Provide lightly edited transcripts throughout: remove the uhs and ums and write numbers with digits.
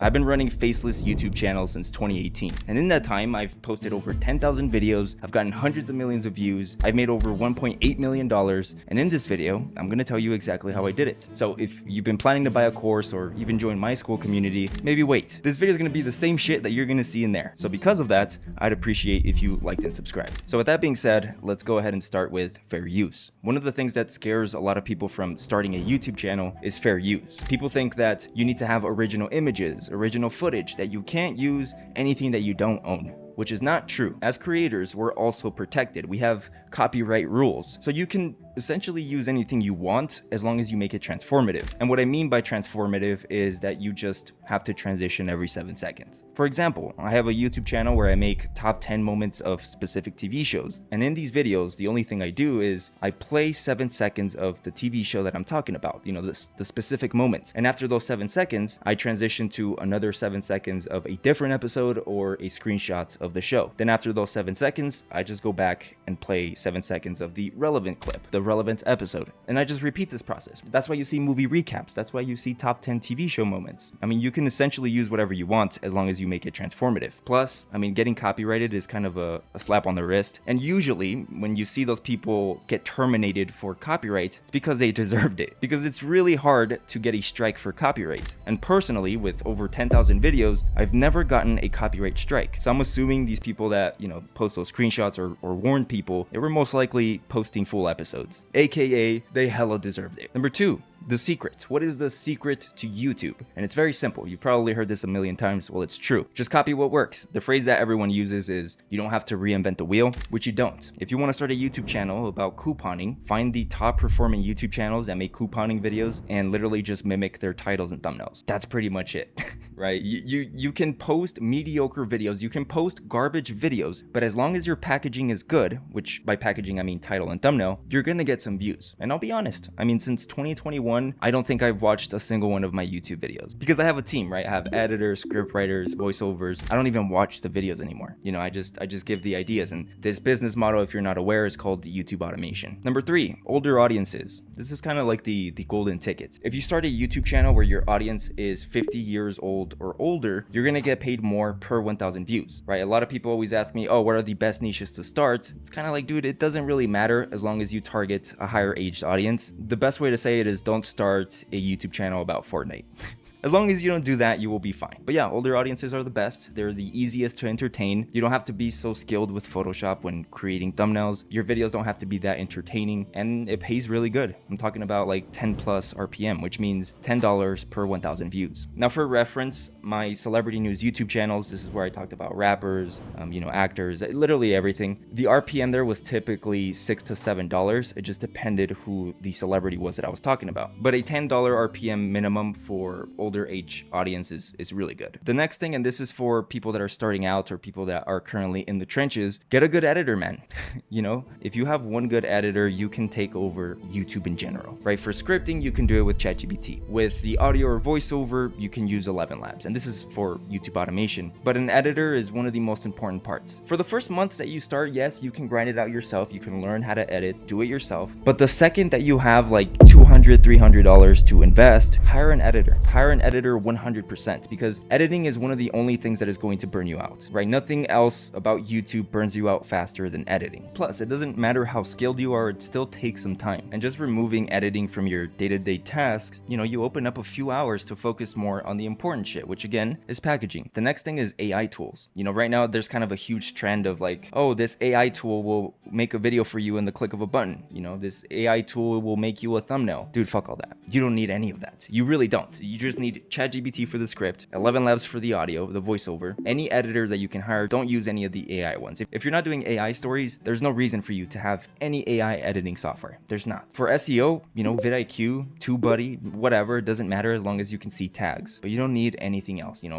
I've been running Faceless YouTube channel since 2018, and in that time, I've posted over 10,000 videos, I've gotten hundreds of millions of views, I've made over $1.8 million, and in this video, I'm gonna tell you exactly how I did it. So if you've been planning to buy a course or even join my school community, maybe wait. This video is gonna be the same shit that you're gonna see in there. So because of that, I'd appreciate if you liked and subscribed. So with that being said, let's go ahead and start with fair use. One of the things that scares a lot of people from starting a YouTube channel is fair use. People think that you need to have original images, original footage, that you can't use anything that you don't own, which is not true. As creators, we're also protected. We have copyright rules. So you can essentially use anything you want as long as you make it transformative. And what I mean by transformative is that you just have to transition every 7 seconds. For example, I have a YouTube channel where I make top 10 moments of specific TV shows. And in these videos, the only thing I do is I play 7 seconds of the TV show that I'm talking about, the specific moment. And after those 7 seconds, I transition to another 7 seconds of a different episode or a screenshot of the show. Then after those 7 seconds, I just go back and play 7 seconds of the relevant clip, the relevant episode. And I just repeat this process. That's why you see movie recaps. That's why you see top 10 TV show moments. I mean, you can essentially use whatever you want as long as you make it transformative. Plus, I mean, getting copyrighted is kind of a slap on the wrist. And usually when you see those people get terminated for copyright, it's because they deserved it. Because it's really hard to get a strike for copyright. And personally, with over 10,000 videos, I've never gotten a copyright strike. So I'm assuming these people that, post those screenshots or warn people, they were most likely posting full episodes, aka they hella deserved it. Number 2, the secret. What is the secret to YouTube? And it's very simple. You've probably heard this a million times. Well, it's true. Just copy what works. The phrase that everyone uses is, you don't have to reinvent the wheel, which you don't. If you want to start a YouTube channel about couponing, find the top performing YouTube channels that make couponing videos and literally just mimic their titles and thumbnails. That's pretty much it, right? You can post mediocre videos, you can post garbage videos, but as long as your packaging is good, which by packaging I mean title and thumbnail, you're gonna get some views. And I'll be honest, I mean, since 2021, I don't think I've watched a single one of my YouTube videos because I have a team, right? I have editors, script writers, voiceovers. I don't even watch the videos anymore. I just give the ideas. And this business model, if you're not aware, is called YouTube automation. Number 3, older audiences. This is kind of like the golden ticket. If you start a YouTube channel where your audience is 50 years old or older, you're gonna get paid more per 1,000 views, right? A lot of people always ask me, oh, what are the best niches to start? It's kind of like, dude, it doesn't really matter as long as you target a higher aged audience. The best way to say it is don't start a YouTube channel about Fortnite. As long as you don't do that, you will be fine. But yeah, older audiences are the best. They're the easiest to entertain. You don't have to be so skilled with Photoshop when creating thumbnails. Your videos don't have to be that entertaining, and it pays really good. I'm talking about like 10 plus RPM, which means $10 per 1,000 views. Now for reference, my celebrity news YouTube channels, this is where I talked about rappers, actors, literally everything. The RPM there was typically $6 to $7. It just depended who the celebrity was that I was talking about. But a $10 RPM minimum for older age audiences is really good. The next thing, and this is for people that are starting out or people that are currently in the trenches, get a good editor, man. If you have one good editor, you can take over YouTube in general, right? For scripting, you can do it with ChatGPT. With the audio or voiceover, you can use 11 Labs, and this is for YouTube automation. But an editor is one of the most important parts. For the first months that you start, yes, you can grind it out yourself. You can learn how to edit, do it yourself. But the second that you have like $200, $300 to invest, hire an editor. Hire an editor 100%, because editing is one of the only things that is going to burn you out, right? Nothing else about YouTube burns you out faster than editing. Plus, it doesn't matter how skilled you are, it still takes some time. And just removing editing from your day-to-day tasks, you open up a few hours to focus more on the important shit, which again is packaging. The next thing is AI tools. Right now there's kind of a huge trend of like, oh, this AI tool will make a video for you in the click of a button. This AI tool will make you a thumbnail. Dude, fuck all that. You don't need any of that. You really don't. You just need ChatGPT for the script, 11 Labs for the audio, the voiceover. Any editor that you can hire, don't use any of the AI ones. If you're not doing AI stories, there's no reason for you to have any AI editing software. There's not. For SEO, vidIQ, TubeBuddy, whatever, it doesn't matter as long as you can see tags. But you don't need anything else. You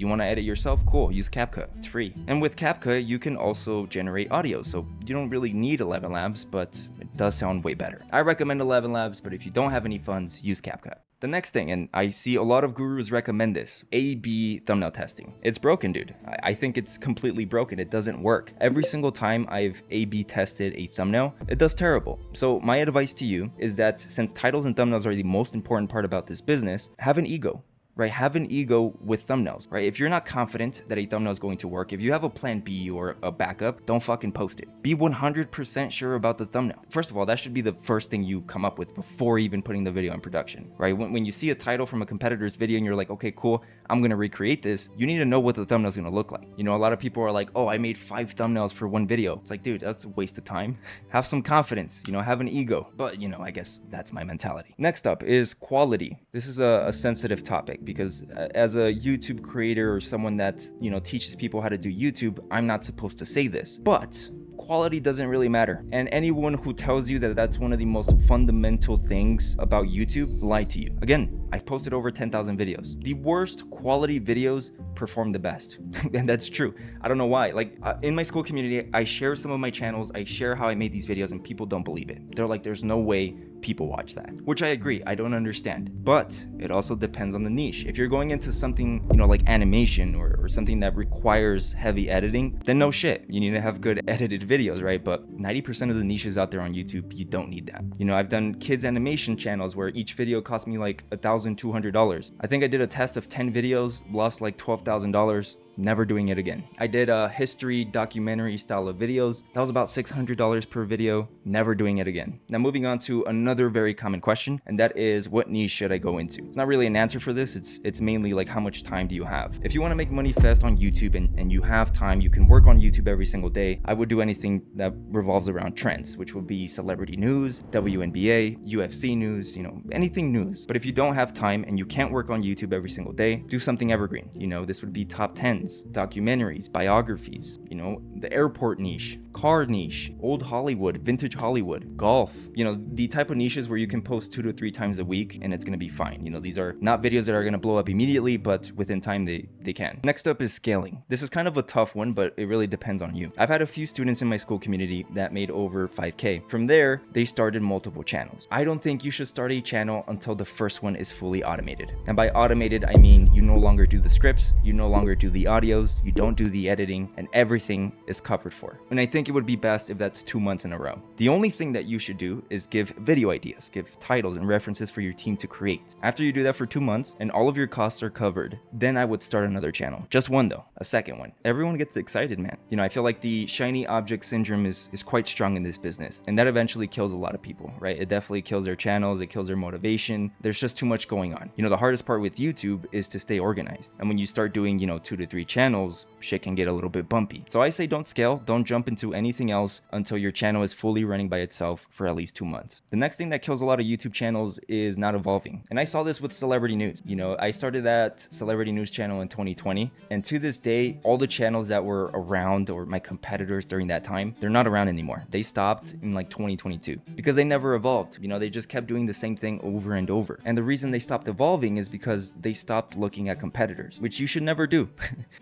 want to edit yourself? Cool, use Capcut. It's free. And with Capcut, you can also generate audio. So you don't really need 11 Labs, but it does sound way better. I recommend 11 Labs, but if you don't have any funds, use Capcut. The next thing, and I see a lot of gurus recommend this, A/B thumbnail testing. It's broken, dude. I think it's completely broken. It doesn't work. Every single time I've A/B tested a thumbnail, it does terrible. So my advice to you is that since titles and thumbnails are the most important part about this business, have an ego. right? Have an ego with thumbnails, right? If you're not confident that a thumbnail is going to work, if you have a plan B or a backup, don't fucking post it. Be 100% sure about the thumbnail. First of all, that should be the first thing you come up with before even putting the video in production, right? When you see a title from a competitor's video and you're like, okay, cool, I'm gonna recreate this, you need to know what the thumbnail is gonna look like. You know, a lot of people are like, oh, I made 5 thumbnails for one video. It's like, dude, that's a waste of time. Have some confidence, you know, have an ego. But, you know, I guess that's my mentality. Next up is quality. This is a sensitive topic because as a YouTube creator or someone that, you know, teaches people how to do YouTube, I'm not supposed to say this, but quality doesn't really matter. And anyone who tells you that that's one of the most fundamental things about YouTube, lie to you. Again, I've posted over 10,000 videos. The worst quality videos perform the best. And that's true. I don't know why. Like in my school community, I share some of my channels. I share how I made these videos and people don't believe it. They're like, there's no way people watch that, which I agree. I don't understand, but it also depends on the niche. If you're going into something, you know, like animation or something that requires heavy editing, then no shit. You need to have good edited videos, right? But 90% of the niches out there on YouTube, you don't need that. You know, I've done kids animation channels where each video cost me like $1,200. I think I did a test of 10 videos, lost like $12,000. Never doing it again. I did a history documentary style of videos. That was about $600 per video. Never doing it again. Now moving on to another very common question, and that is, what niche should I go into? It's not really an answer for this. It's mainly like, how much time do you have? If you want to make money fast on YouTube and you have time, you can work on YouTube every single day, I would do anything that revolves around trends, which would be celebrity news, WNBA, UFC news, you know, anything news. But if you don't have time and you can't work on YouTube every single day, do something evergreen. You know, this would be top 10s, documentaries, biographies, you know, the airport niche, car niche, old Hollywood, vintage Hollywood, golf, you know, the type of niches where you can post 2 to 3 times a week and it's going to be fine. You know, these are not videos that are going to blow up immediately, but within time they can. Next up is scaling. This is kind of a tough one, but it really depends on you. I've had a few students in my school community that made over 5K. From there, they started multiple channels. I don't think you should start a channel until the first one is fully automated. And by automated, I mean you no longer do the scripts, you no longer do the audios, you don't do the editing, and everything is covered for. And I think it would be best if that's 2 months in a row. The only thing that you should do is give video ideas, give titles and references for your team to create. After you do that for 2 months and all of your costs are covered, then I would start another channel. Just one though, a second one. Everyone gets excited, man. You know, I feel like the shiny object syndrome is quite strong in this business, and that eventually kills a lot of people, right? It definitely kills their channels, it kills their motivation. There's just too much going on. You know, the hardest part with YouTube is to stay organized. And when you start doing, you know, 2 to 3 channels, shit can get a little bit bumpy. So I say don't scale, don't jump into anything else until your channel is fully running by itself for at least 2 months. The next thing that kills a lot of YouTube channels is not evolving. And I saw this with celebrity news. You know, I started that celebrity news channel in 2020, and to this day, all the channels that were around or my competitors during that time, they're not around anymore. They stopped in like 2022 because they never evolved. You know, they just kept doing the same thing over and over. And the reason they stopped evolving is because they stopped looking at competitors, which you should never do.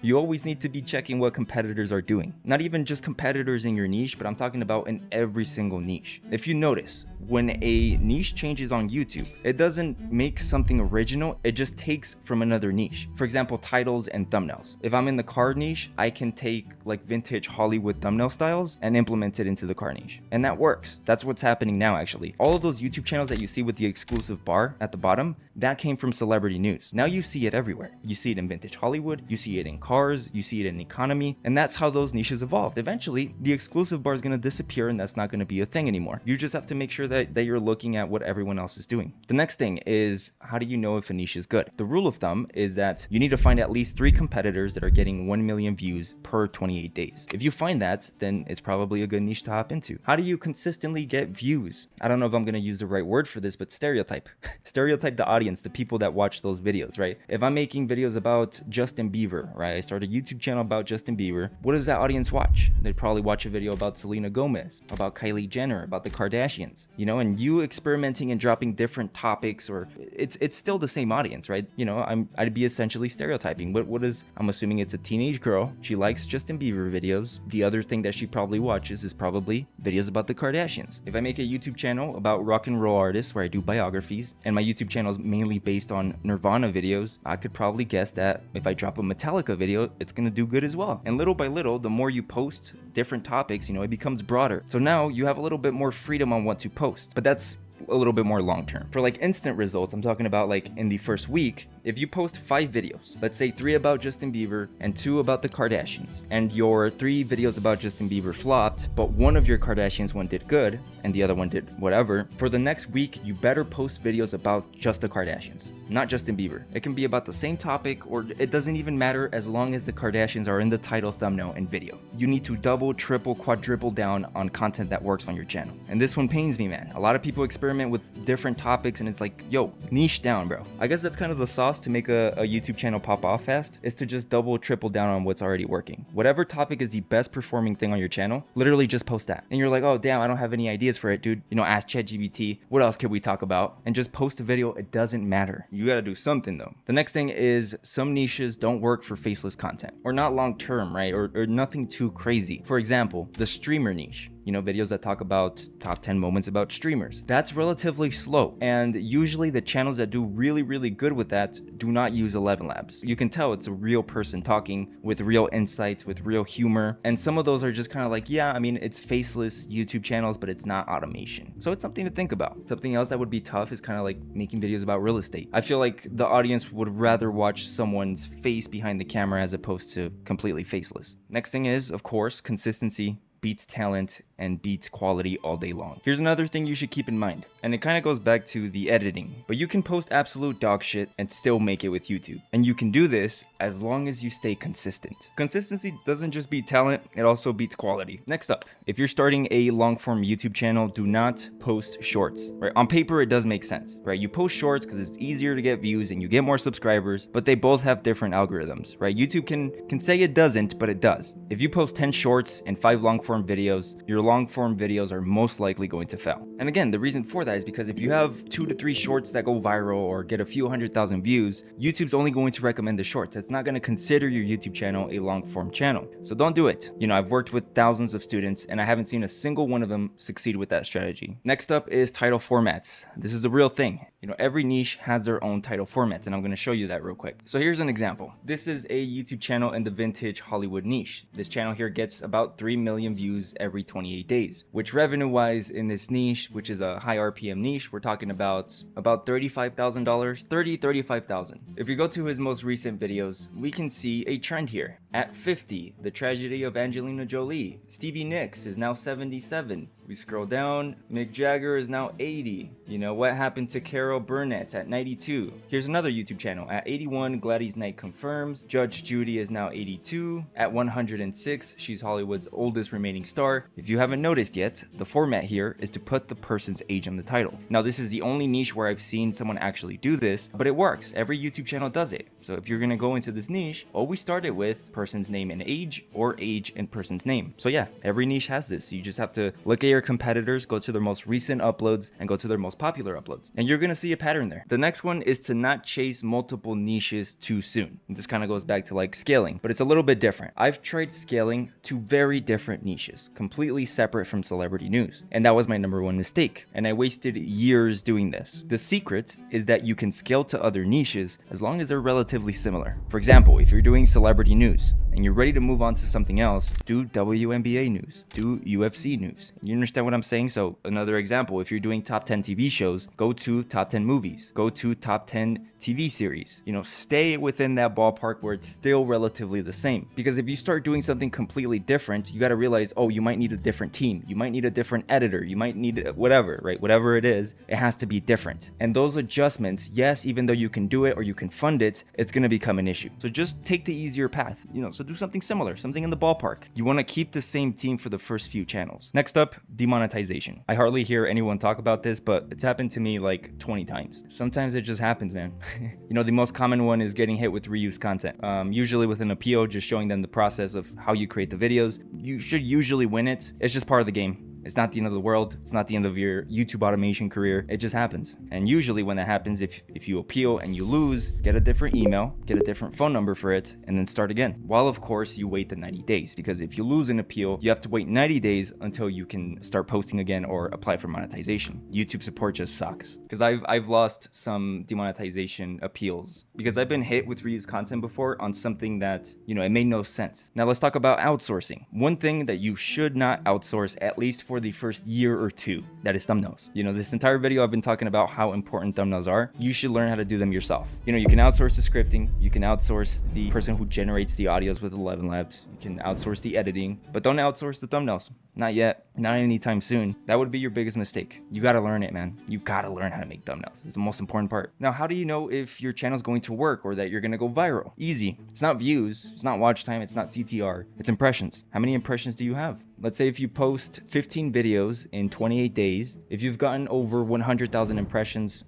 You always need to be checking what competitors are doing. Not even just competitors in your niche, but I'm talking about in every single niche. If you notice, when a niche changes on YouTube, it doesn't make something original, it just takes from another niche. For example, titles and thumbnails. If I'm in the car niche, I can take like vintage Hollywood thumbnail styles and implement it into the car niche. And that works. That's what's happening now, actually. All of those YouTube channels that you see with the exclusive bar at the bottom, that came from celebrity news. Now you see it everywhere. You see it in vintage Hollywood, you see it in cars, you see it in economy, and that's how those niches evolved. Eventually, the exclusive bar is going to disappear and that's not going to be a thing anymore. You just have to make sure that you're looking at what everyone else is doing. The next thing is, how do you know if a niche is good? The rule of thumb is that you need to find at least 3 competitors that are getting 1 million views per 28 days. If you find that, then it's probably a good niche to hop into. How do you consistently get views? I don't know if I'm going to use the right word for this, but stereotype. Stereotype the audience, the people that watch those videos, right? If I'm making videos about Justin Bieber, right? I started a YouTube channel about Justin Bieber. What does that audience watch? They'd probably watch a video about Selena Gomez, about Kylie Jenner, about the Kardashians, you know, and you experimenting and dropping different topics, or it's still the same audience, right? You know, I'd be essentially stereotyping. What is, I'm assuming it's a teenage girl. She likes Justin Bieber videos. The other thing that she probably watches is probably videos about the Kardashians. If I make a YouTube channel about rock and roll artists where I do biographies, and my YouTube channel is mainly based on Nirvana videos, I could probably guess that if I drop a Metallica video, it's gonna do good as well. And little by little, the more you post different topics, you know, it becomes broader. So now you have a little bit more freedom on what to post. But that's a little bit more long term. For like instant results, I'm talking about like in the first week, if you post 5 videos, let's say 3 about Justin Bieber and 2 about the Kardashians, and your 3 videos about Justin Bieber flopped, but one of your Kardashians one did good and the other one did whatever, for the next week, you better post videos about just the Kardashians, not Justin Bieber. It can be about the same topic, or it doesn't even matter as long as the Kardashians are in the title, thumbnail, and video. You need to double, triple, quadruple down on content that works on your channel. And this one pains me, man. A lot of people experiment with different topics and it's like, yo, niche down, bro. I guess that's kind of the sauce to make a YouTube channel pop off fast, is to just double, triple down on what's already working. Whatever topic is the best performing thing on your channel, literally just post that. And you're like, oh damn, I don't have any ideas for it, dude. You know, ask ChatGPT, what else could we talk about? And just post a video. It doesn't matter. You gotta do something though. The next thing is some niches don't work for faceless content, or not long term, right? Or nothing too crazy. For example, the streamer niche. You know, videos that talk about top 10 moments about streamers. That's relatively slow. And usually the channels that do really, really good with that do not use 11 Labs. You can tell it's a real person talking with real insights, with real humor. And some of those are just kind of like, yeah, I mean, it's faceless YouTube channels, but it's not automation. So it's something to think about. Something else that would be tough is kind of like making videos about real estate. I feel like the audience would rather watch someone's face behind the camera as opposed to completely faceless. Next thing is, of course, consistency beats talent and beats quality all day long. Here's another thing you should keep in mind, and it kind of goes back to the editing, but you can post absolute dog shit and still make it with YouTube. And you can do this as long as you stay consistent. Consistency doesn't just beat talent, it also beats quality. Next up, if you're starting a long form YouTube channel, do not post shorts, right? On paper, it does make sense, right? You post shorts because it's easier to get views and you get more subscribers, but they both have different algorithms, right? YouTube can say it doesn't, but it does. If you post 10 shorts and 5 long form videos, your long form videos are most likely going to fail. And again, the reason for that is because if you have 2 to 3 shorts that go viral or get a few 100,000 views, YouTube's only going to recommend the shorts. It's not going to consider your YouTube channel a long form channel. So don't do it. You know, I've worked with thousands of students and I haven't seen a single one of them succeed with that strategy. Next up is title formats. This is a real thing. You know, every niche has their own title formats, and I'm going to show you that real quick. So here's an example. This is a YouTube channel in the vintage Hollywood niche. This channel here gets about 3 million views every 28 days, which revenue-wise in this niche, which is a high RPM niche, we're talking about $35,000, $35,000. If you go to his most recent videos, we can see a trend here. At 50, the tragedy of Angelina Jolie. Stevie Nicks is now 77. We scroll down, Mick Jagger is now 80. You know, what happened to Carol Burnett at 92? Here's another YouTube channel. At 81, Gladys Knight confirms. Judge Judy is now 82. At 106, she's Hollywood's oldest remaining star. If you haven't noticed yet, the format here is to put the person's age on the title. Now, this is the only niche where I've seen someone actually do this, but it works. Every YouTube channel does it. So if you're gonna go into this niche, always start it with person's name and age, or age and person's name. So yeah, every niche has this. You just have to look at your competitors, go to their most recent uploads, and go to their most popular uploads. And you're gonna see a pattern there. The next one is to not chase multiple niches too soon. And this kind of goes back to like scaling, but it's a little bit different. I've tried scaling to very different niches, completely separate from celebrity news. And that was my number one mistake. And I wasted years doing this. The secret is that you can scale to other niches as long as they're relatively similar. For example, if you're doing celebrity news and you're ready to move on to something else, do WNBA news, do UFC news. You understand what I'm saying? So another example, if you're doing top 10 TV shows, go to top 10 movies, go to top 10 TV series. You know, stay within that ballpark where it's still relatively the same. Because if you start doing something completely different, you got to realize, oh, you might need a different team. You might need a different editor. You might need whatever, right? Whatever it is, it has to be different. And those adjustments, yes, even though you can do it or you can fund it, it's going to become an issue. So just take the easier path, you know, so do something similar, something in the ballpark. You want to keep the same team for the first few channels. Next up, demonetization. I hardly hear anyone talk about this, but it's happened to me like 20 times. Sometimes it just happens, man. You know, the most common one is getting hit with reuse content. Usually with an appeal, just showing them the process of how you create the videos. You should usually win it. It's just part of the game. It's not the end of the world. It's not the end of your YouTube automation career. It just happens. And usually when that happens, if you appeal and you lose, get a different email, get a different phone number for it, and then start again. While of course you wait the 90 days, because if you lose an appeal, you have to wait 90 days until you can start posting again or apply for monetization. YouTube support just sucks. Because I've lost some demonetization appeals because I've been hit with reused content before on something that, you know, it made no sense. Now let's talk about outsourcing. One thing that you should not outsource, at least for the first year or two. That is thumbnails. You know, this entire video I've been talking about how important thumbnails are. You should learn how to do them yourself. You know, you can outsource the scripting, you can outsource the person who generates the audios with 11 Labs, you can outsource the editing, but don't outsource the thumbnails. Not yet, not anytime soon. That would be your biggest mistake. You gotta learn it, man. You gotta learn how to make thumbnails. It's the most important part. Now, how do you know if your channel's going to work or that you're gonna go viral? Easy. It's not views, it's not watch time, it's not CTR, it's impressions. How many impressions do you have? Let's say if you post 15 videos in 28 days, if you've gotten over 100,000 impressions,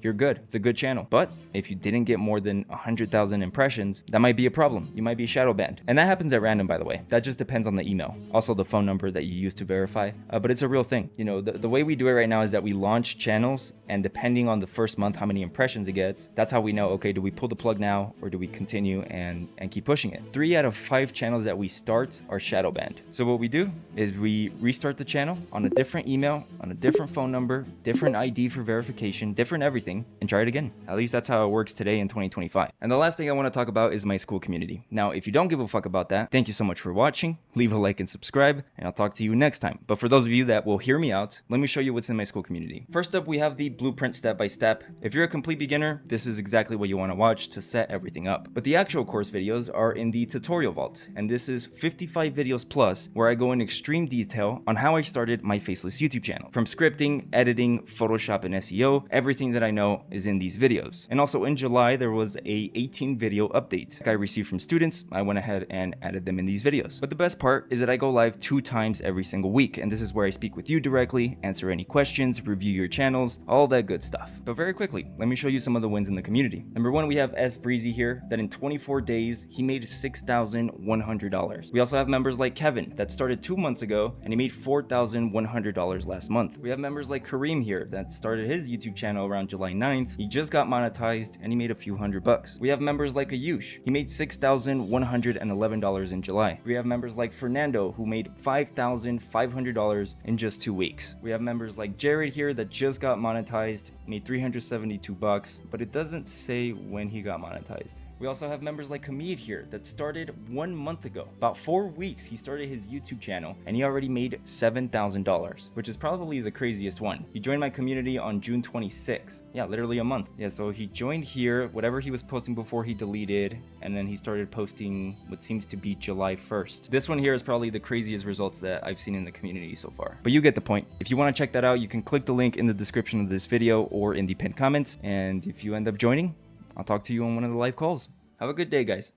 you're good. It's a good channel. But if you didn't get more than 100,000 impressions, that might be a problem. You might be shadow banned. And that happens at random, by the way. That just depends on the email. Also the phone number that you use to verify. But it's a real thing. You know, the way we do it right now is that we launch channels, and depending on the first month, how many impressions it gets, that's how we know, okay, do we pull the plug now or do we continue and keep pushing it? 3 out of 5 channels that we start are shadow banned. So what we do is we restart the channel on a different email, on a different phone number, different ID for verification, different everything, and try it again. At least that's how it works today in 2025. And the last thing I want to talk about is my school community. Now, if you don't give a fuck about that, thank you so much for watching. Leave a like and subscribe, and I'll talk to you next time. But for those of you that will hear me out, let me show you what's in my school community. First up, we have the blueprint step by step. If you're a complete beginner, this is exactly what you want to watch to set everything up. But the actual course videos are in the tutorial vault, and this is 55 videos plus where I go in extreme detail on how I started my Faceless YouTube channel. From scripting, editing, Photoshop, and SEO, everything that I know is in these videos. And also in July, there was a 18 video update I received from students. I went ahead and added them in these videos. But the best part is that I go live 2 times every single week, and this is where I speak with you directly, answer any questions, review your channels, all that good stuff. But very quickly, let me show you some of the wins in the community. Number 1, we have S Breezy here, that in 24 days, he made $6,100. We also have members like Kevin, that started 2 months ago, and he made $4,100 last month. We have members like Kareem here, that started his YouTube channel around July 9th. He just got monetized and he made a few $100. We have members like Ayush. He made $6,111 in July. We have members like Fernando, who made $5,500 in just 2 weeks. We have members like Jared here that just got monetized, made $372, but it doesn't say when he got monetized. We also have members like Hamid here that started 1 month ago. About 4 weeks, he started his YouTube channel and he already made $7,000, which is probably the craziest one. He joined my community on June 26th. Yeah, literally a month. Yeah, so he joined here, whatever he was posting before he deleted, and then he started posting what seems to be July 1st. This one here is probably the craziest results that I've seen in the community so far. But you get the point. If you want to check that out, you can click the link in the description of this video or in the pinned comments. And if you end up joining, I'll talk to you on one of the live calls. Have a good day, guys.